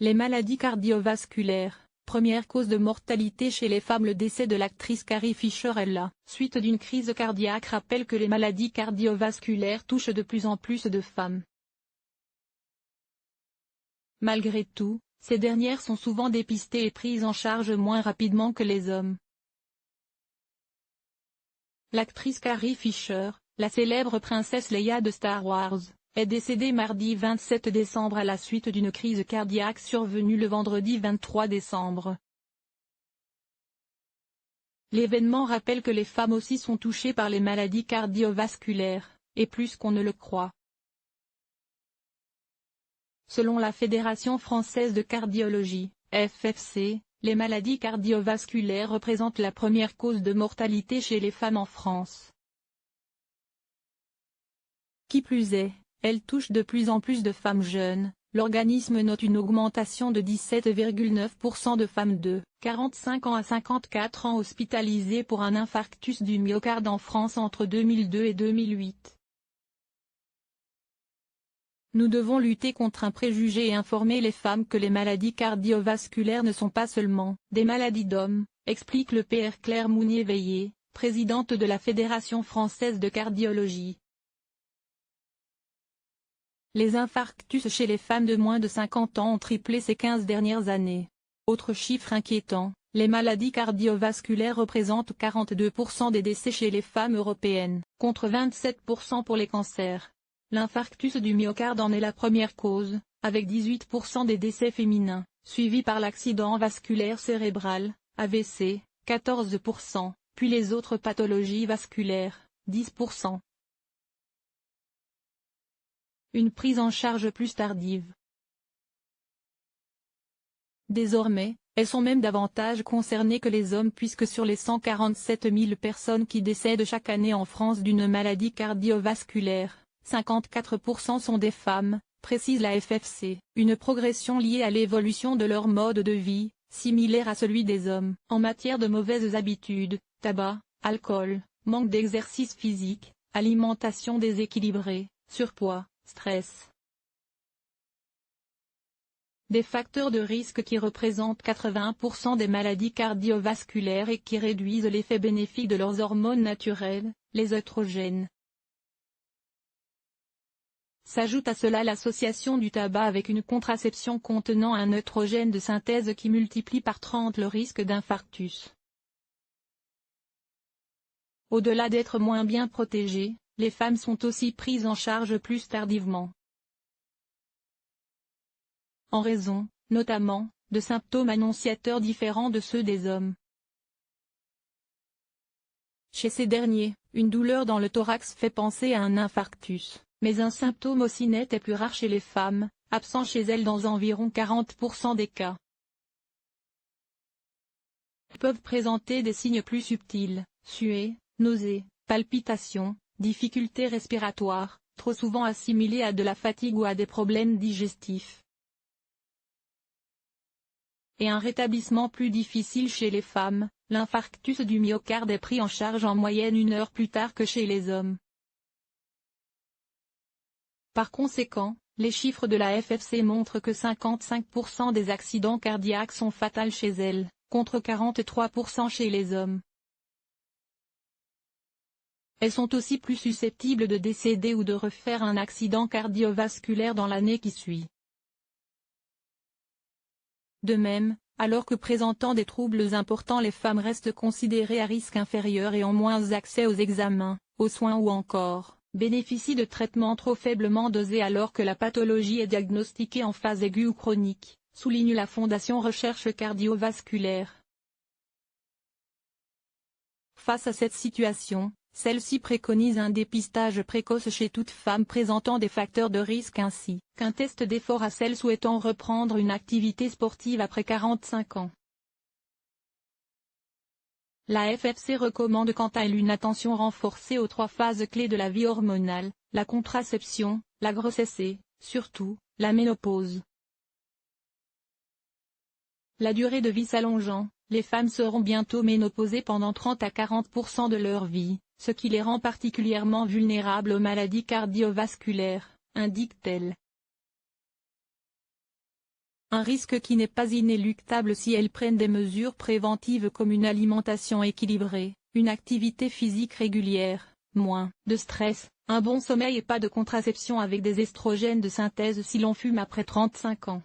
Les maladies cardiovasculaires, première cause de mortalité chez les femmes. Le décès de l'actrice Carrie Fisher est la suite d'une crise cardiaque rappelle que les maladies cardiovasculaires touchent de plus en plus de femmes. Malgré tout, ces dernières sont souvent dépistées et prises en charge moins rapidement que les hommes. L'actrice Carrie Fisher, la célèbre princesse Leia de Star Wars, est décédée mardi 27 décembre à la suite d'une crise cardiaque survenue le vendredi 23 décembre. L'événement rappelle que les femmes aussi sont touchées par les maladies cardiovasculaires, et plus qu'on ne le croit. Selon la Fédération française de cardiologie, FFC, les maladies cardiovasculaires représentent la première cause de mortalité chez les femmes en France. Qui plus est, elles touchent de plus en plus de femmes jeunes. L'organisme note une augmentation de 17,9% de femmes de 45 ans à 54 ans hospitalisées pour un infarctus du myocarde en France entre 2002 et 2008. Nous devons lutter contre un préjugé et informer les femmes que les maladies cardiovasculaires ne sont pas seulement des maladies d'hommes, explique le Pr Claire Mounier-Veillé, présidente de la Fédération française de cardiologie. Les infarctus chez les femmes de moins de 50 ans ont triplé ces 15 dernières années. Autre chiffre inquiétant, les maladies cardiovasculaires représentent 42% des décès chez les femmes européennes, contre 27% pour les cancers. L'infarctus du myocarde en est la première cause, avec 18% des décès féminins, suivi par l'accident vasculaire cérébral, AVC, 14%, puis les autres pathologies vasculaires, 10%. Une prise en charge plus tardive. Désormais, elles sont même davantage concernées que les hommes puisque sur les 147 000 personnes qui décèdent chaque année en France d'une maladie cardiovasculaire, 54% sont des femmes, précise la FFC, une progression liée à l'évolution de leur mode de vie, similaire à celui des hommes. En matière de mauvaises habitudes, tabac, alcool, manque d'exercice physique, alimentation déséquilibrée, surpoids, stress. Des facteurs de risque qui représentent 81% des maladies cardiovasculaires et qui réduisent l'effet bénéfique de leurs hormones naturelles, les œstrogènes. S'ajoute à cela l'association du tabac avec une contraception contenant un œstrogène de synthèse qui multiplie par 30 le risque d'infarctus. Au-delà d'être moins bien protégées, les femmes sont aussi prises en charge plus tardivement. En raison, notamment, de symptômes annonciateurs différents de ceux des hommes. Chez ces derniers, une douleur dans le thorax fait penser à un infarctus, mais un symptôme aussi net est plus rare chez les femmes, absent chez elles dans environ 40% des cas. Elles peuvent présenter des signes plus subtils, suée, nausées, palpitations, difficultés respiratoires, trop souvent assimilées à de la fatigue ou à des problèmes digestifs. Et un rétablissement plus difficile chez les femmes, l'infarctus du myocarde est pris en charge en moyenne 1 heure plus tard que chez les hommes. Par conséquent, les chiffres de la FFC montrent que 55% des accidents cardiaques sont fatals chez elles, contre 43% chez les hommes. Elles sont aussi plus susceptibles de décéder ou de refaire un accident cardiovasculaire dans l'année qui suit. De même, alors que présentant des troubles importants les femmes restent considérées à risque inférieur et ont moins accès aux examens, aux soins ou encore, bénéficient de traitements trop faiblement dosés alors que la pathologie est diagnostiquée en phase aiguë ou chronique, souligne la Fondation Recherche Cardiovasculaire. Face à cette situation, celle-ci préconise un dépistage précoce chez toute femme présentant des facteurs de risque ainsi qu'un test d'effort à celles souhaitant reprendre une activité sportive après 45 ans. La FFC recommande quant à elle une attention renforcée aux 3 phases clés de la vie hormonale, la contraception, la grossesse et, surtout, la ménopause. La durée de vie s'allongeant, les femmes seront bientôt ménopausées pendant 30 à 40% de leur vie, ce qui les rend particulièrement vulnérables aux maladies cardiovasculaires, indique-t-elle. un risque qui n'est pas inéluctable si elles prennent des mesures préventives comme une alimentation équilibrée, une activité physique régulière, moins de stress, un bon sommeil et pas de contraception avec des estrogènes de synthèse si l'on fume après 35 ans.